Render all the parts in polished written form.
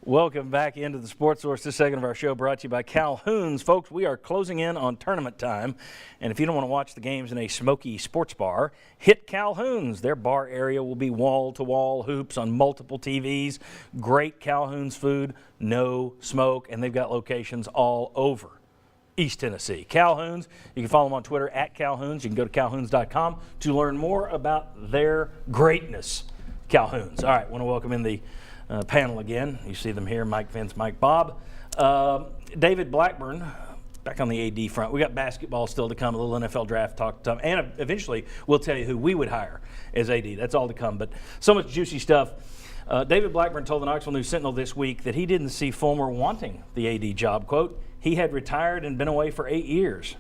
Welcome back into the Sports Source. This segment of our show brought to you by Calhoun's. Folks, we are closing in on tournament time, and if you don't want to watch the games in a smoky sports bar, hit Calhoun's. Their bar area will be wall-to-wall hoops on multiple TVs. Great Calhoun's food, no smoke, and they've got locations all over East Tennessee. Calhoun's, you can follow them on Twitter at Calhoun's. You can go to calhouns.com to learn more about their greatness. Calhoun's. All right, want to welcome in the panel again. You see them here, Mike Vince, Mike Bob. David Blackburn, back on the AD front. We got basketball still to come, a little NFL draft talk to come, and eventually we'll tell you who we would hire as AD. That's all to come, but so much juicy stuff. David Blackburn told the Knoxville News Sentinel this week that he didn't see Fulmer wanting the AD job. Quote, he had retired and been away for 8 years.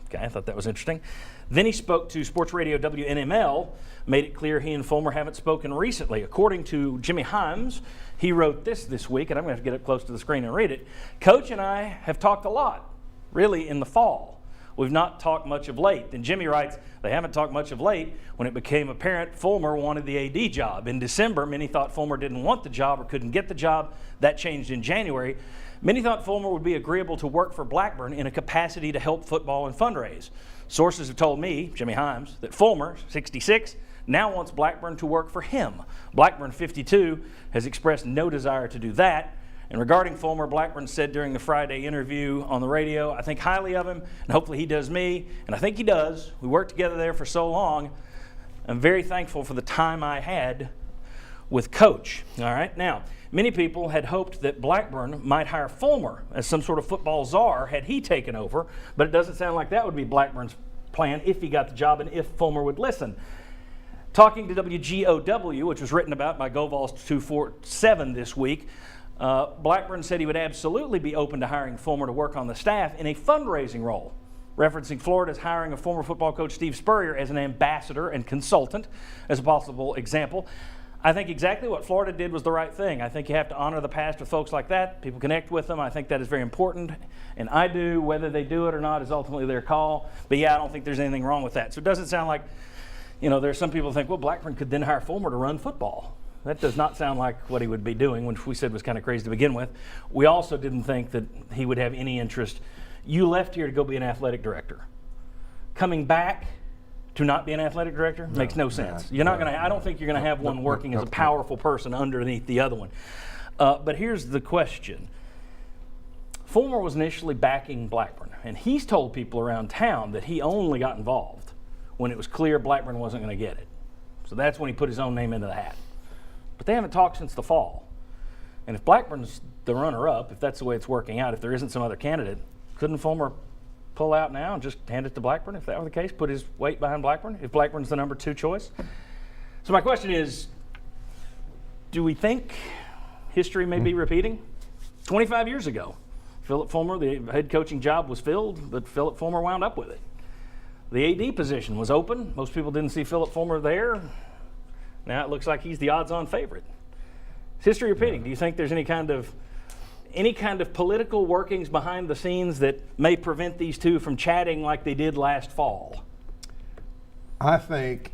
Okay, I thought that was interesting. Then he spoke to sports radio WNML, made it clear he and Fulmer haven't spoken recently. According to Jimmy Himes, he wrote this week, and I'm going to have to get up close to the screen and read it. Coach and I have talked a lot, really, in the fall. We've not talked much of late. And Jimmy writes, they haven't talked much of late when it became apparent Fulmer wanted the AD job. In December, many thought Fulmer didn't want the job or couldn't get the job. That changed in January. Many thought Fulmer would be agreeable to work for Blackburn in a capacity to help football and fundraise. Sources have told me, Jimmy Himes, that Fulmer, 66, now wants Blackburn to work for him. Blackburn, 52, has expressed no desire to do that. And regarding Fulmer, Blackburn said during the Friday interview on the radio, I think highly of him, and hopefully he does me, and I think he does. We worked together there for so long. I'm very thankful for the time I had with Coach. All right, now, many people had hoped that Blackburn might hire Fulmer as some sort of football czar had he taken over, but it doesn't sound like that would be Blackburn's plan if he got the job and if Fulmer would listen. Talking to WGOW, which was written about by GoVols 247 this week, Blackburn said he would absolutely be open to hiring Fulmer to work on the staff in a fundraising role, referencing Florida's hiring of former football coach Steve Spurrier as an ambassador and consultant as a possible example. I think exactly what Florida did was the right thing. I think you have to honor the past with folks like that. People connect with them. I think that is very important, and I do. Whether they do it or not is ultimately their call. But yeah, I don't think there's anything wrong with that. So it doesn't sound like, there's some people who think, well, Blackburn could then hire Fulmer to run football. That does not sound like what he would be doing, which we said was kind of crazy to begin with. We also didn't think that he would have any interest. You left here to go be an athletic director. Coming back to not be an athletic director makes no sense. You're not going to. I don't think you're going to have one working as a powerful person underneath the other one. But here's the question. Fulmer was initially backing Blackburn, and he's told people around town that he only got involved when it was clear Blackburn wasn't going to get it. So that's when he put his own name into the hat. But they haven't talked since the fall. And if Blackburn's the runner-up, if that's the way it's working out, if there isn't some other candidate, couldn't Fulmer pull out now and just hand it to Blackburn if that were the case, put his weight behind Blackburn if Blackburn's the number 2 choice? So my question is, do we think history may be repeating? 25 years ago, Philip Fulmer, the head coaching job was filled, but Philip Fulmer wound up with it. The AD position was open. Most people didn't see Philip Fulmer there. Now it looks like he's the odds-on favorite. Is history repeating? Do you think there's any kind of political workings behind the scenes that may prevent these two from chatting like they did last fall? I think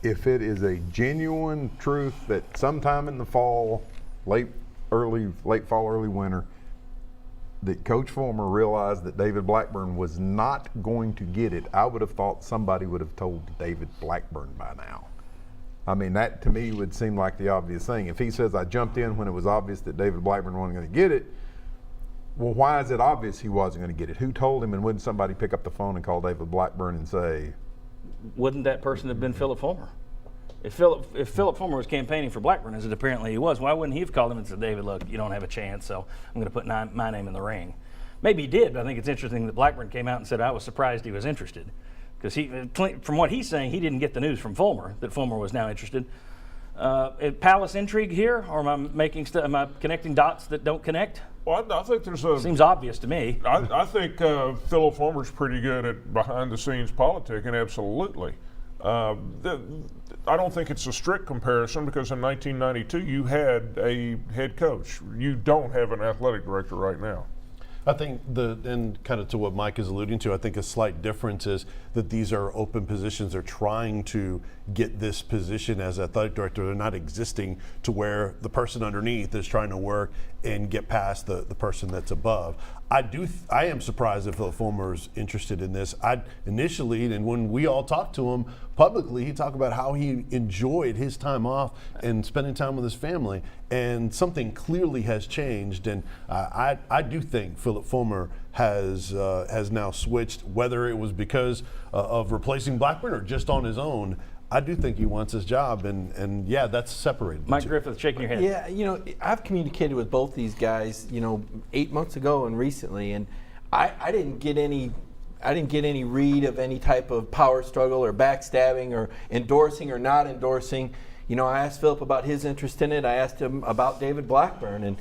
if it is a genuine truth that sometime in the fall, late fall, early winter, that Coach Fulmer realized that David Blackburn was not going to get it, I would have thought somebody would have told David Blackburn by now. I mean, that to me would seem like the obvious thing. If he says, I jumped in when it was obvious that David Blackburn wasn't going to get it, well, why is it obvious he wasn't going to get it? Who told him, and wouldn't somebody pick up the phone and call David Blackburn and say? Wouldn't that person have been Philip Fulmer? If Philip Fulmer was campaigning for Blackburn, as it apparently he was, why wouldn't he have called him and said, David, look, you don't have a chance, so I'm going to put my name in the ring? Maybe he did, but I think it's interesting that Blackburn came out and said, I was surprised he was interested. Because from what he's saying, he didn't get the news from Fulmer that Fulmer was now interested. Palace intrigue here, or am I connecting dots that don't connect? Well, I think there's seems obvious to me. I think Philip Fulmer's pretty good at behind-the-scenes politicking, absolutely. I don't think it's a strict comparison because in 1992 you had a head coach. You don't have an athletic director right now. I think and kind of to what Mike is alluding to, I think a slight difference is that these are open positions. They're trying to get this position as athletic director. They're not existing to where the person underneath is trying to work and get past the person that's above. I am surprised if Phil Fulmer's interested in this. Initially, and when we all talked to him publicly, he talked about how he enjoyed his time off and spending time with his family. And something clearly has changed. And I do think Philip Fulmer has now switched, whether it was because of replacing Blackburn or just on his own. I do think he wants his job, and yeah, that's separated. Mike Griffith shaking your head. Yeah, I've communicated with both these guys, 8 months ago and recently, and I didn't get any read of any type of power struggle or backstabbing or endorsing or not endorsing. I asked Philip about his interest in it. I asked him about David Blackburn, and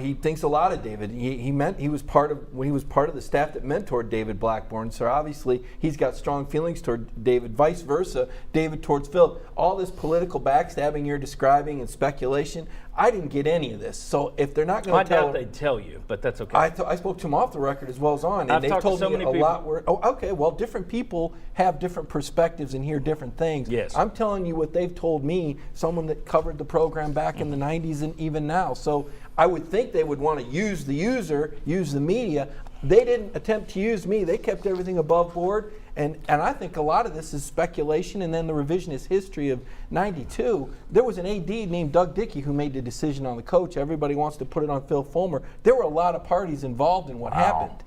he thinks a lot of David. He was part of the staff that mentored David Blackburn. So obviously he's got strong feelings toward David. Vice versa, David towards Phil. All this political backstabbing you're describing and speculation, I didn't get any of this. So if they're not going to I doubt they'd tell you, but that's okay. I spoke to him off the record as well as on, and I've they talked to told so me many a people. lot. Okay, well, different people have different perspectives and hear different things. Yes. I'm telling you what they've told me, someone that covered the program back in the 90s and even now. So I would think they would want to use the user, use the media. They didn't attempt to use me. They kept everything above board. And I think a lot of this is speculation, and then the revisionist history of 92. There was an AD named Doug Dickey who made the decision on the coach. Everybody wants to put it on Phil Fulmer. There were a lot of parties involved in what happened.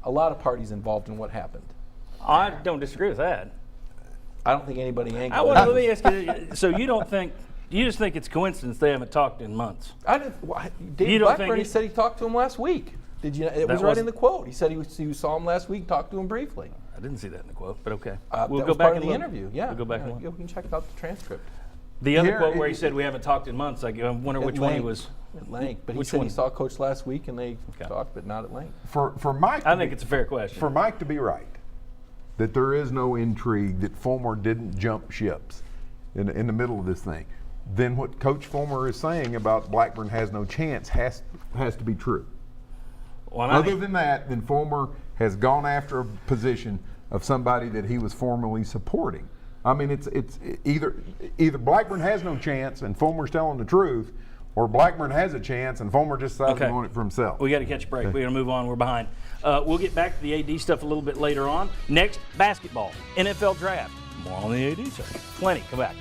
A lot of parties involved in what happened. I don't disagree with that. I don't think anybody angled Let it. me ask you, so you just think it's coincidence they haven't talked in months? David don't Blackburn, think he it- said he talked to him last week. Did you? It was right in the quote. He said he saw him last week, talked to him briefly. I didn't see that in the quote, but okay. That We'll go was back part and of the look. interview. Yeah, We'll go back and you look. can check out the transcript. The other Here, quote where he said we haven't talked in months, I wonder which one he was. At length, but he Which said one? he saw Coach last week and they Okay. talked, but not at length. For Mike, I think it's a fair question. for Mike to be right, that there is no intrigue, that Fulmer didn't jump ships in the middle of this thing, then what Coach Fulmer is saying about Blackburn has no chance has to be true. Well, and I Other think- than that, then Fulmer has gone after a position of somebody that he was formerly supporting. I mean, it's either Blackburn has no chance and Fulmer's telling the truth, or Blackburn has a chance and Fulmer just decided Okay. to want it for himself. We got to catch a break. We got to move on. We're behind. We'll get back to the AD stuff a little bit later on. Next, basketball, NFL draft. More on the AD side. Plenty. Come back.